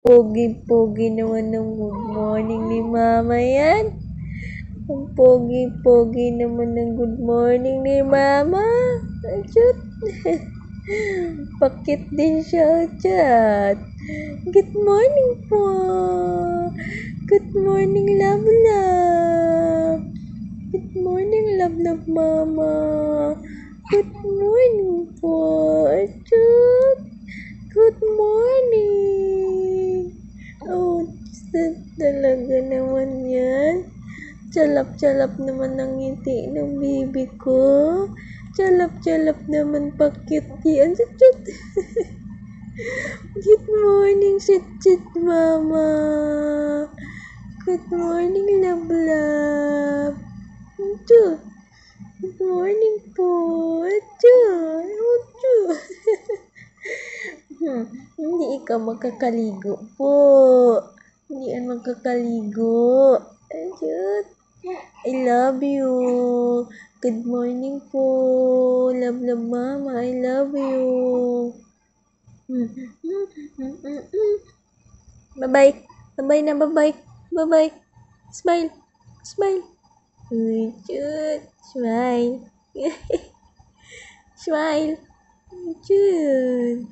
Pogi-pogi naman ng good morning ni Mama yan. Ang pogi-pogi naman ng good morning ni Mama. Achut. Pakit din siya, chat. Good morning po. Good morning, love, love. Good morning, love, love, Mama. Good morning po. Achut. Good morning. Oh, talaga naman yan. Chalap-chalap naman ang ngiti ng bibi ko. Chalap-chalap naman pakit yan. Chut. Good morning, chut mama. Good morning, love, love. Chut. Good morning po. Chut. Hindi ikaw magkakaligo po. Hindi yan magkakaligo. Ayun. I love you. Good morning po. Love, love, mama. I love you. Bye-bye. Bye-bye na, bye-bye. Bye-bye. Smile. Smile. Uy, cute. Smile. Smile. Cute.